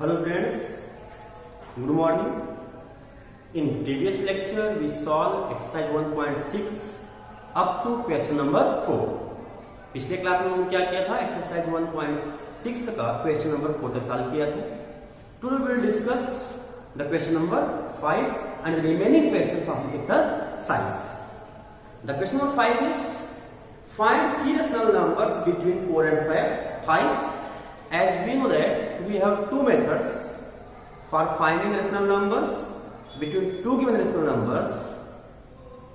Hello friends, good morning. In previous lecture we solved exercise 1.6 up to question number 4. पिछले class में हम क्या किया था, एक्सरसाइज 1.6 का क्वेश्चन नंबर 4 तक सॉल्व किया था. Today we will discuss the question number 5 and the remaining questions of the exercise. The question number 5 is find three rational numbers between 4 and 5. As we know that we have two methods for finding rational numbers between two given rational numbers.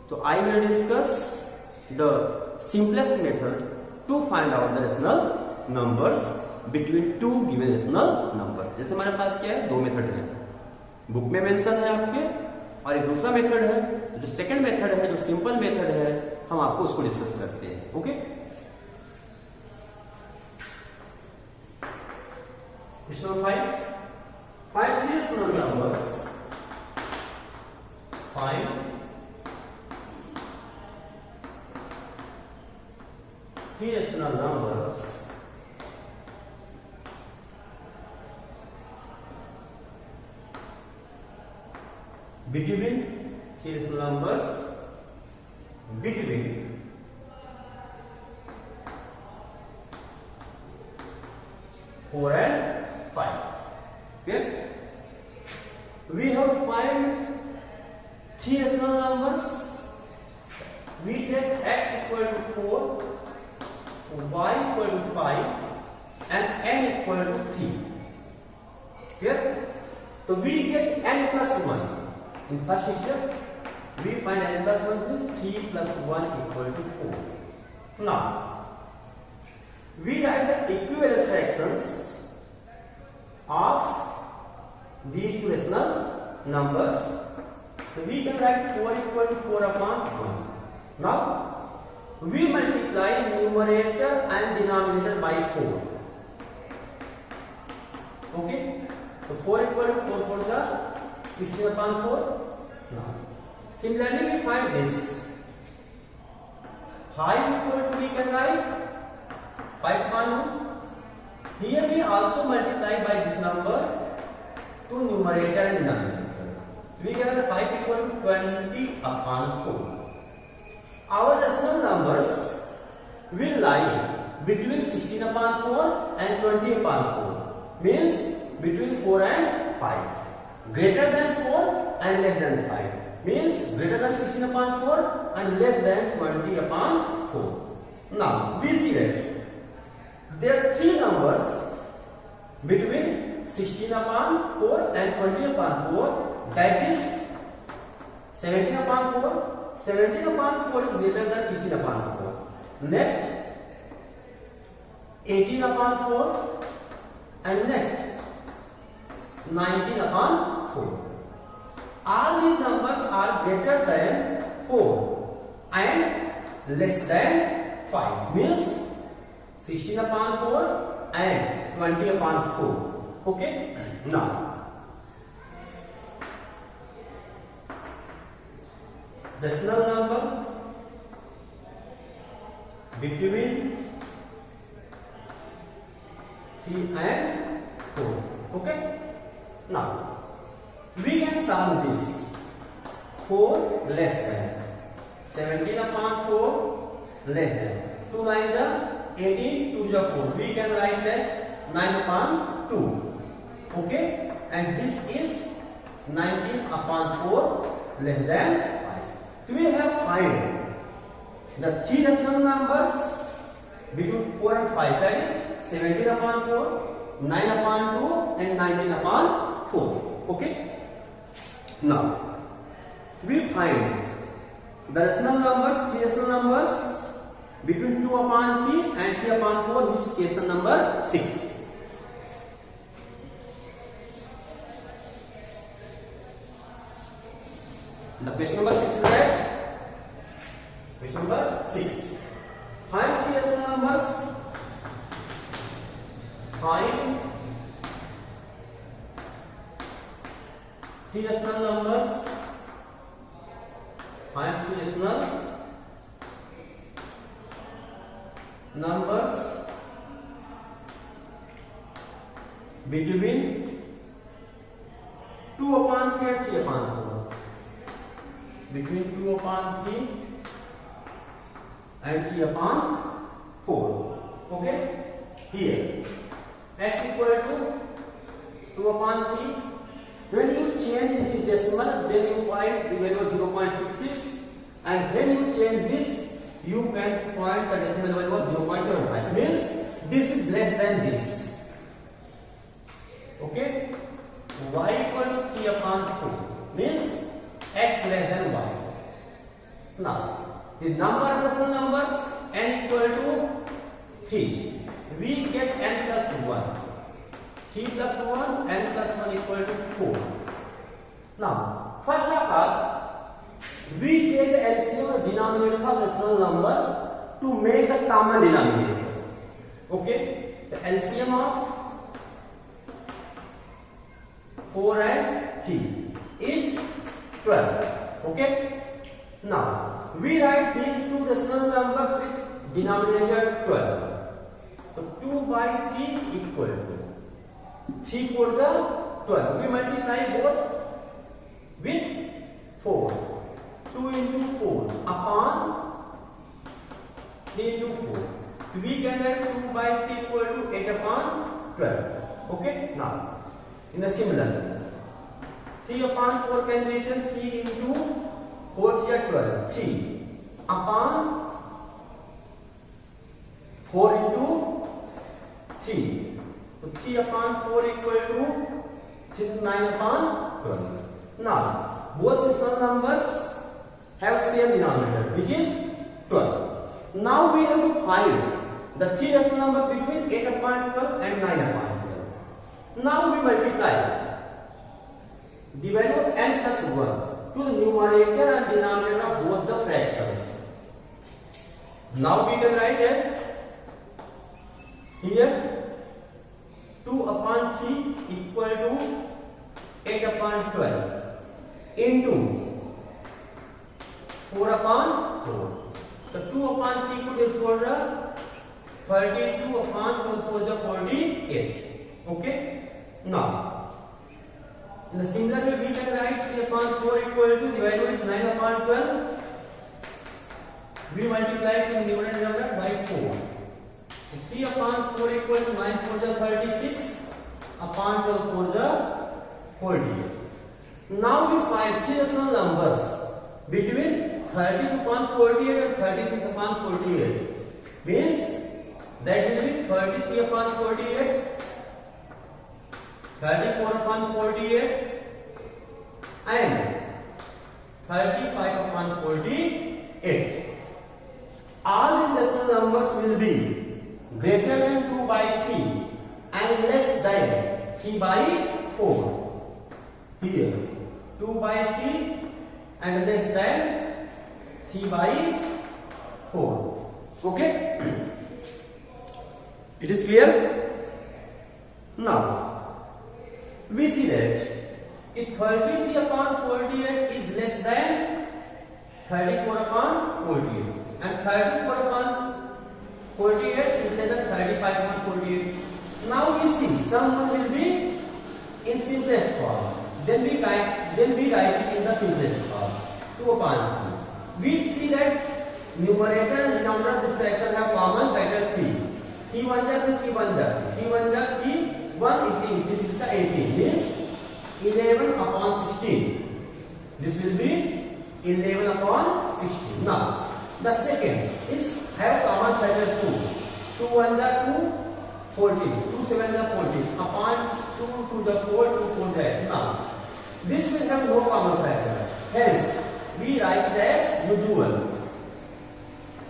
So I will discuss the simplest method to find out the rational numbers between two given rational numbers. जैसे हमारे पास क्या है, दो method है, book में mention है आपके, और एक दूसरा मेथड है जो सेकंड मेथड है, जो सिंपल मेथड है, हम आपको उसको डिस्कस करते हैं. Okay, Question 5. Find three rational numbers. Find three rational numbers between three rational numbers between 4 and 5. Okay? We have to find three rational numbers. We take x equal to 4, y equal to 5, and n equal to 3. Clear? So we get n plus 1. In first step, we find n plus 1 is 3 plus 1 equal to 4. Now, we write the equivalent fractions of these two rational numbers. So we can write 4 equal to 4 upon 1. Now we multiply numerator and denominator by 4. Okay, so 4 equal to 4 for the 16 upon 4. Now similarly we find this 5 equal to, we can write 5 upon 1. Here we also multiply by this number to numerator and denominator. We get 5 equal to 20 upon 4. Our rational numbers will lie between 16 upon 4 and 20 upon 4. Means between 4 and 5. Greater than 4 and less than 5. Means greater than 16 upon 4 and less than 20 upon 4. Now we see that there are three numbers between 16 upon 4 and 20 upon 4, that is 17 upon 4. 17 upon 4 is greater than 16 upon 4. Next 18 upon 4 and next 19 upon 4. All these numbers are greater than 4 and less than 5. Means 16 upon 4 and 20 upon 4. Okay? Now, rational number between 3 and 4. Okay? Now, we can solve this. 4 less than 17 upon 4 less than 2 9 18, 2 is 4. We can write as 9 upon 2. Okay? And this is 19 upon 4 less than 5. So we have find the three rational numbers between 4 and 5. That is 17 upon 4, 9 upon 2 and 19 upon 4. Okay? Now, we find the rational numbers, three rational numbers between 2 upon 3 and 3 upon 4, which is question number 6. The question number 6 is that question number 6. Find three rational numbers. Find three rational numbers. Find three rational numbers between 3 and 3 upon 4. Between 2 upon 3 and 3 upon 4. Okay? Here, x equal to 2 upon 3. When you change this decimal, then you find the value of 0.66. And when you change this, you can find the decimal value of 0.75. Means this is less than this. Okay? Y equal to 3 upon 4. Means x less than y. Now, the number of rational numbers n equal to 3. We get n plus 1. 3 plus 1, n plus 1 equal to 4. Now, first of all, we take the LCM or denominators of rational numbers to make the common denominator. Okay? The LCM of 4 and 3 is 12. Okay? Now, we write these two rational numbers with denominator 12. So 2 by 3 equal to 3 4 the 12. We multiply both with 4. 2 into 4 upon 3 into 4. So we can write 2 by 3 equal to 8 upon 12. Okay? Now, in the similar, 3 upon 4 can be written 3 into 4 3 12. 3 upon 4 into 3. So 3 upon 4 equal to 9 upon 12. Now, both rational numbers have same denominator, which is 12. Now we have to find the three rational numbers between 8 upon 12 and 9 upon 12. Now we multiply the value of n plus 1 to the numerator and denominator of both the fractions. Now we can write as here 2 upon 3 equal to 8 upon 12 into 4 upon 4. So 2 upon 3 could is for 32 upon 4 is 48. Okay? Now, in the similar way, we can write 3 upon 4 equal to the value is 9 upon 12. We multiply to the numerator by 4. 3 upon 4 equal to 9 4 is 36 upon 12 4 is 48. Now we find three rational numbers between 30 upon 48 and 36 upon 48. Means that will be 33 upon 48, 34 upon 48 and 35 upon 48. All these rational numbers will be greater than 2 by 3 and less than 3 by 4. Here 2 by 3 and less than 3 by 4. Okay? It is clear? Now, we see that if 33 upon 48 is less than 34 upon 48 and 34 upon 48 is less than 35 upon 48. Now we see someone will be in simplest form. Then we write it in the simplest form. 2 upon 3. We see that numerator and denominator of this fraction have common factor 3. 3 1 ja 3 1 ja 3 1 ja 3 1 18 3 6 18 means 11 upon 16. This will be 11 upon 16. Now the second is have common factor 2. 2 1 ja 2 14 2 7 ja 14 upon 2 to the 4 2 4 ja 8. Now this will have no common factor. Hence we write it as usual.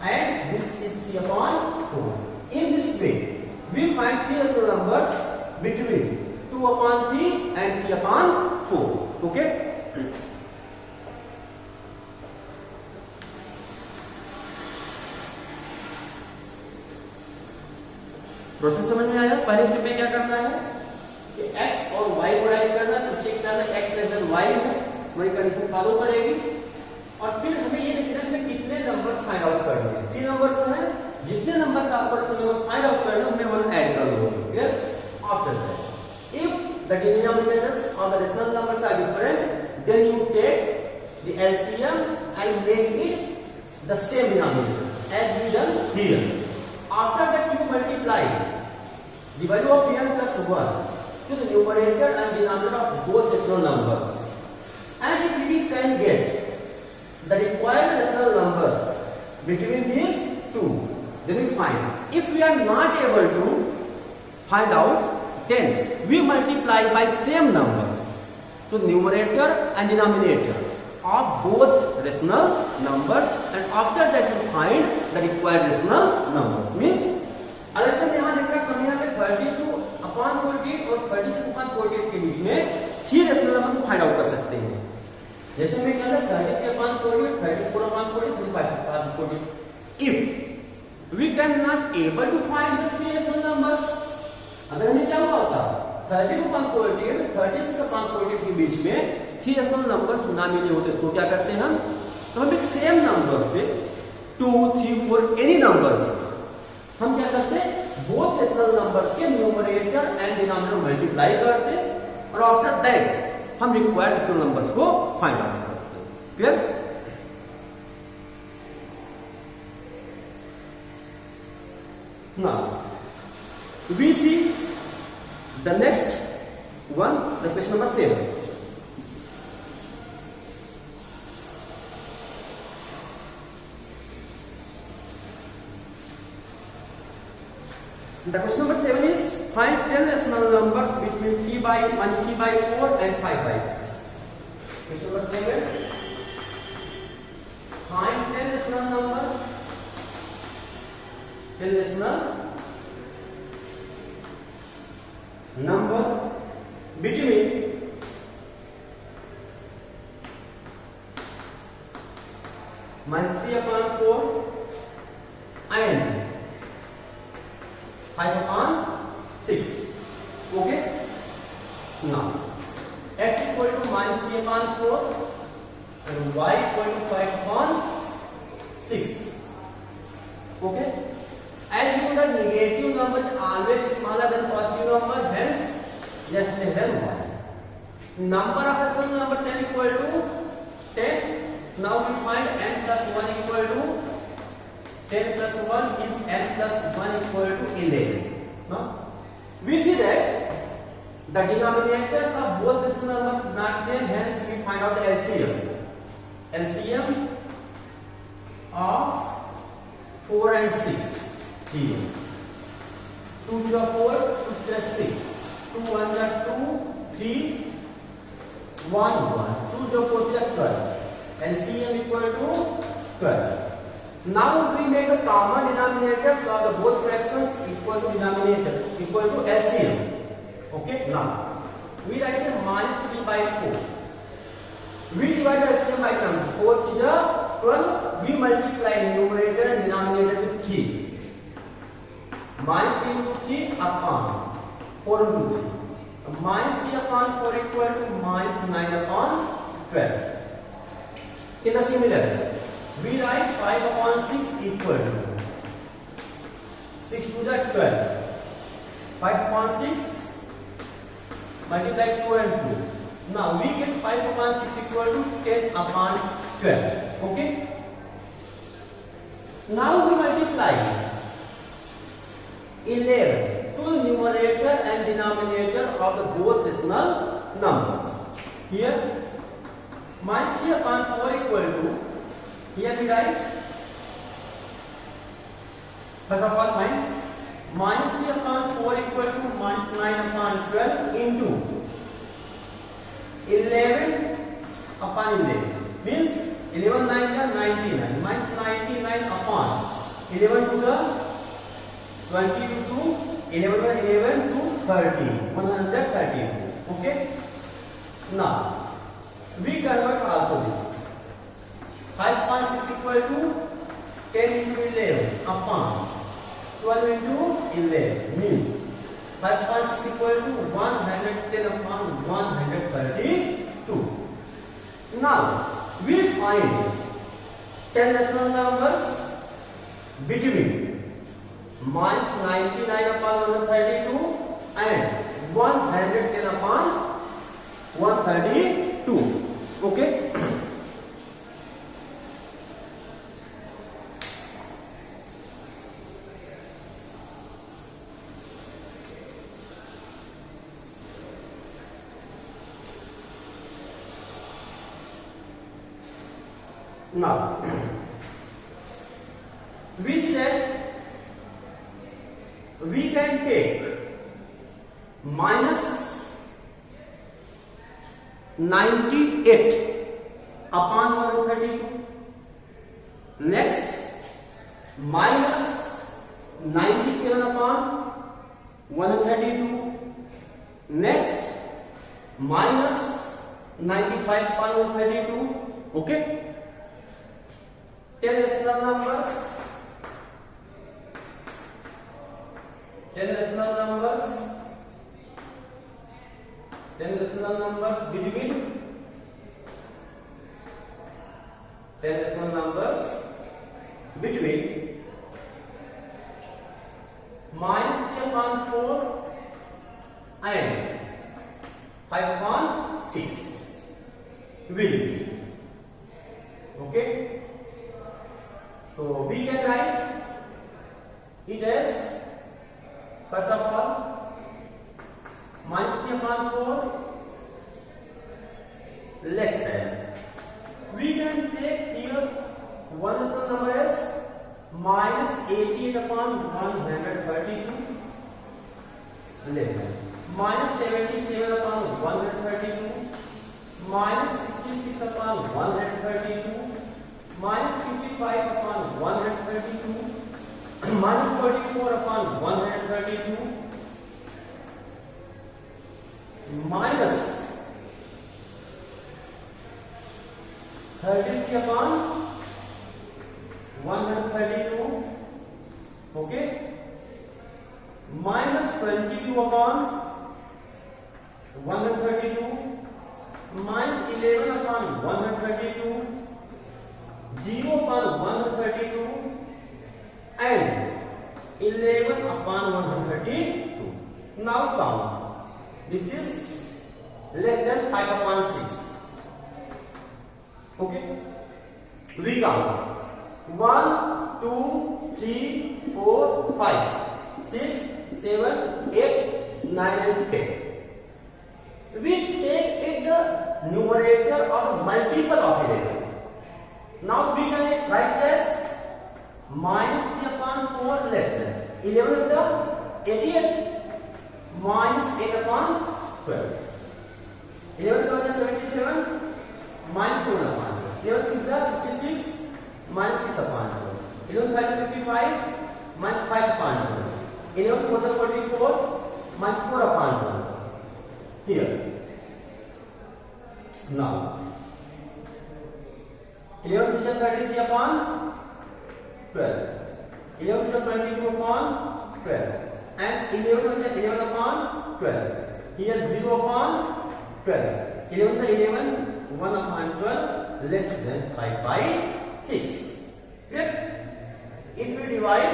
And this is 3 upon 4. In this way, we find three rational numbers between 2 upon 3 and 3 upon 4. Okay? Process समझ में आया? पहले step में क्या करना है कि x और y को राइट करना, तो चेक करना x लेस देन y है, वही कंडीशन फॉलो करेगी और फिर हमें ये देखना है कितने नंबर्स फाइंड आउट करने हैं. 3 नंबर्स हैं, जितने नंबर्स आपको फाइंड आउट करना है उनमें 1 ऐड कर लो. Clear? After that if the denominators of the rational numbers are different, then you take the LCM and make it the same denominator as we done here. After that you multiply the value of n plus 1 to the numerator and denominator of both rational numbers. And if we can get the required rational numbers between these two, then we find. If we are not able to find out, then we multiply by same numbers to the numerator and denominator of both rational numbers, and after that you find the required rational number. Means अगर यहाँ देखा हम यहाँ पे 32/48 और 36/48 के बीच में 6 rational number को फाइंड आउट कर सकते हैं. जैसे मैं क्या 33/48, 34/48, 35/48. If we cannot able to find the 3 rational numbers, अगर हमें क्या हुआ होता 32/48, 36/48 के बीच में 3 रेशनल नंबर्स ना मिले होते तो क्या करते हैं हम? तो हम एक सेम नंबर से 2, 3, 4 एनी नंबर्स हम क्या करते बोथ रेशनल नंबर्स के न्यूमरेटर एंड डिनोमिनेटर मल्टीप्लाई करते और आफ्टर दैट हम रिक्वायर्ड रेशनल नंबर्स को फाइंड आउट करते. Clear? Now we see the next one, the question number 7. The question number 7 is find 10 rational numbers between 3/4 and 5/6. Question number 7. Find 10 rational numbers. 10 rational number between -3/4 and 5/6. Okay. Now x equal to -3/4 and y equal to 5/6. Okay. As you know that negative number is always smaller than positive number, hence yes they have y. Number of rational numbers n equal to 10. Now we find n plus 1 equal to 10 plus 1 is n plus 1 equal to 11. Now we see that the denominators of both rational numbers not same, hence we find out the LCM. LCM of 4 and 6 here. 2 to the 4, 2 to the 6. 2 1 to 2, 3, 1 1. 2 to the 4 to the 12. LCM equal to 12. Now we make the common denominators of the both fractions equal to denominator equal to LCM. Okay. Now we write it -3/4. We divide the LCM by term. 4 to the 12. We multiply numerator and denominator to 3. -3 into 3 upon 4 into 3. -3/4 equal to -9/12. In the similar, we write 5/6 equal to 6 to the 12. 5/6 multiply 2 and 2. Now we get 5/6 equal to 10/12. Okay. Now we multiply 11 to the numerator and denominator of the both rational numbers. Here -3/4 equal to, here we write, first of all find -3/4 equal to -9/12 into 11/11 means 11 9 का 99 -99 upon 11 to the 20 to 11 to 30 132. Okay. Now we convert also this. 5/6 equal to 10 into 11 upon 12 into 11 means 5/6 equal to 110 upon 132. Now we find 10 rational numbers between -99 upon 132 and 110 upon 132. Now we said we can take minus 98 upon 132. Next, minus 97 upon 132. Next, minus 95 upon 132. Okay? 10 rational numbers. 10 rational numbers. 10 rational numbers between 10 rational numbers between minus 3 upon 4 and 5 upon 6 will be. Okay? So we can write it as, first of all, minus 3 upon 4 less than. We can take here one rational number as minus 88 upon 132 less than. Minus 77 upon 132. Minus 66 upon 132. Minus 55 upon 132. Minus 44 upon 132. Minus 33 upon 132. Okay? Minus 22 upon 132. Minus 11 upon 132. 0 upon 132. And 11 upon 132. Now count. This is less than 5 upon 6. Okay? We count 1, 2, 3, 4, 5, 6, 7, 8, 9 and 10. We take it the numerator or multiple of 11. Now we can write it as minus 3 upon 4 less than. 11 is the 88 minus 8 upon 12. 11 is 77 minus 7 upon 12. 11 is 66 minus 6 upon 12. 11 5 55 minus 5 upon 12. 11 4 44 minus 4 upon 12. Here. Now 11 is 33 upon 12. 11 is 22 upon 12. And 11 is 11 upon 12. Here 0 upon 12. 11 is 11, 1 upon 12 less than 5 by 6. Clear? If we divide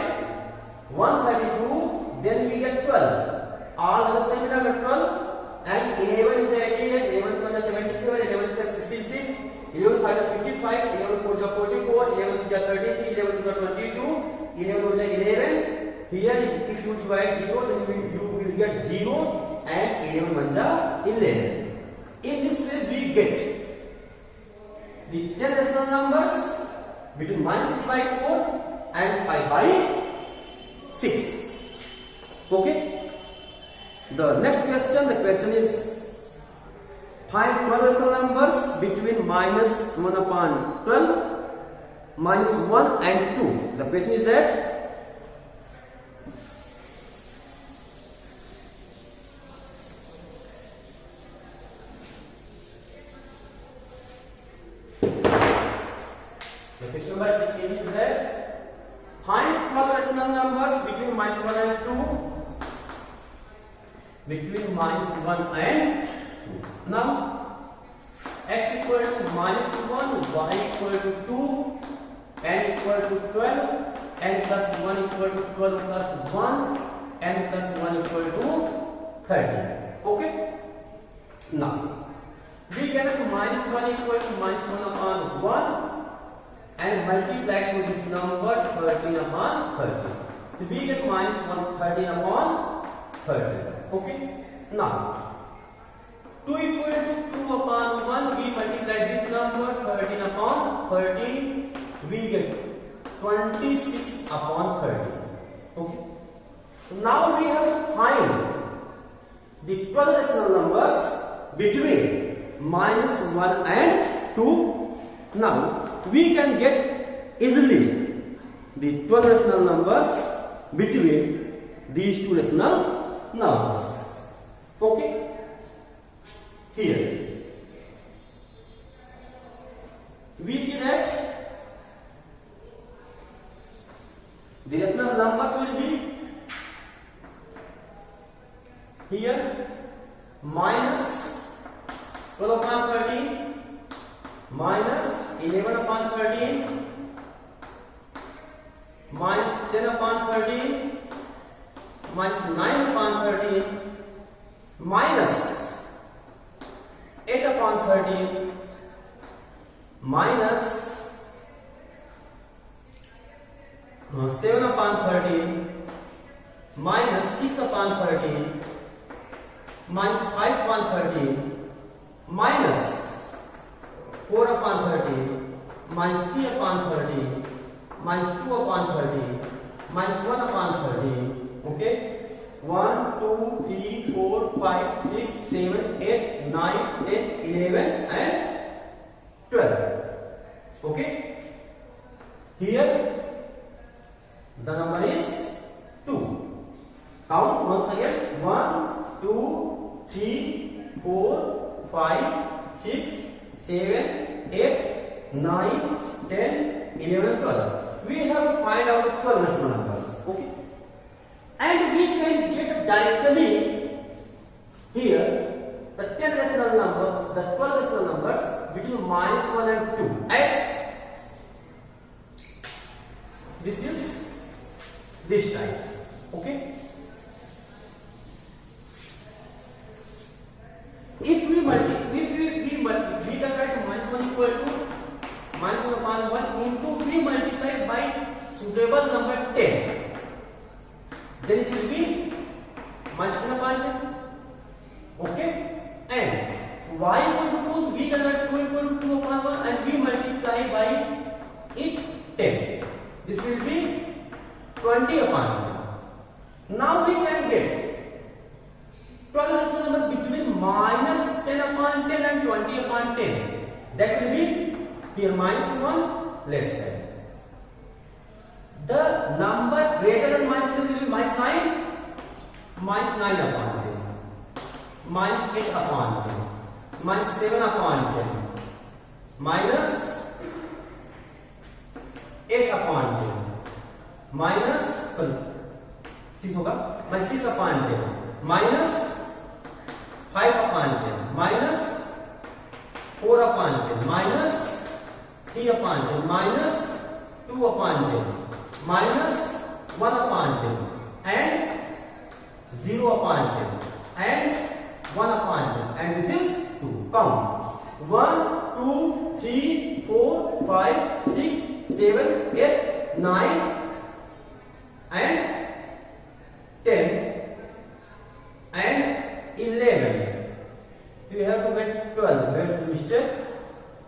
132, then we get 12. All of them similar to 12. And 11 is 88, 11 is 77, 11 is 66, 11 5 is 55, 11 4 is 44, 11 is 33, 11 is 22, 11 is 11. Here if you divide 0, then you will get 0 and 11 1 is 11. In this way we get the 10 rational numbers between minus 3 by 4 and 5 by 6. Okay? The next question, the question is find 12 rational numbers between minus 1 upon 12, minus 1 and 2. The question is that find 12 rational numbers between minus 1 and 2. Between minus 1 and 2. Now, x equal to minus 1, y equal to 2, n equal to 12, n plus 1 equal to 12 plus 1, n plus 1 equal to 30. Okay? Now, we get minus 1 equal to minus 1 upon 1 and multiply to this number 13 upon 30. So we get minus 1 13 upon 30. Okay? Now, 2 equal to 2 upon 1, we multiply this number 13 upon 13, we get 26 upon 30. Okay. So now we have to find the 12 rational numbers between -1 and 2. Now we can get easily the 12 rational numbers between these two rational numbers. Okay. Here we see that the rational numbers will be here minus 12 upon 13, minus 11 upon 13, minus 10 upon 13, minus 9 upon 13, minus 8 upon 13, minus 7 upon 13, minus 6 upon 13, minus 5 upon 13, minus 4 upon 13, minus 3 upon 13, minus 2 upon 13, minus 1 upon 13. Okay. 1, 2, 3, 4, 5, 6, 7, 8, 9, 10, 11 and 12. Okay. Here the number is 2. Count once again. 1, 2, 3, 4, 5, 6, 7, 8, 9, 10, 11, 12. We have to find out 12 rational numbers. Okay. And we can get directly here the 10 rational number, the 12 rational numbers between -1 and 2 as this is this type. Okay. If we can write -1 equal to -1 upon 1 into we multiply by suitable number 10. Then it will be -10 upon 10. Okay. And y equal to 2, we can write 2 equal to 2 upon 1 and we multiply by it 10. This will be 20 upon 1. Now we can get 12 rational numbers between -10 upon 10 and 20 upon 10. That will be here -1 less than. The number greater than -10 will be -9, -9 upon 10, -8 upon 10, -7 upon 10, -8 upon 10, -6 होगा, -6 upon 10, -5 upon 10, -4 upon 10, -3 upon 10, -2 upon 10, -1 upon 10 and 0 upon 10 and 1 upon 10 and this is 2. Count 1, 2, 3, 4, 5, 6, 7, 8, 9 and 10 and 11. You have to get 12. Where is the mistake?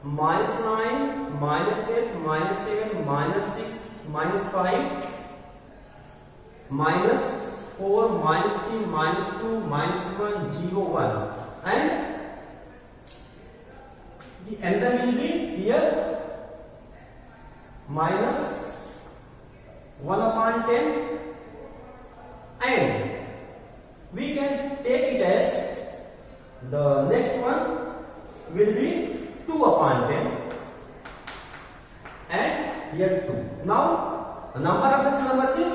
-9, -8, -7, -6, -5, -4, -3, -2, -1, 0, 1 and the answer will be here -1 upon 10 and we can take it as the next one will be 2 upon 10 and here 2. Now the number of this numbers is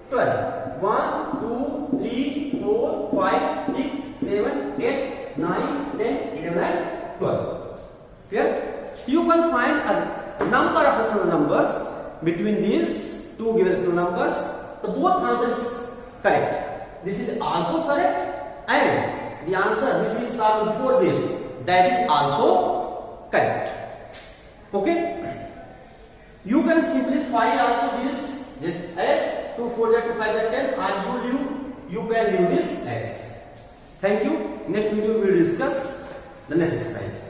12. 1, 2, 3, 4, 5, 6, 7, 8, 9, 10, 11 and 12. Clear? You can find a number of rational numbers between these two given rational numbers. The both answers correct. This is also correct and the answer which we saw before this, that is also correct. Okay. You can simplify also this as 2 4 to 5 10. I told you can leave this as. Thank you. Next video we will discuss the next exercise.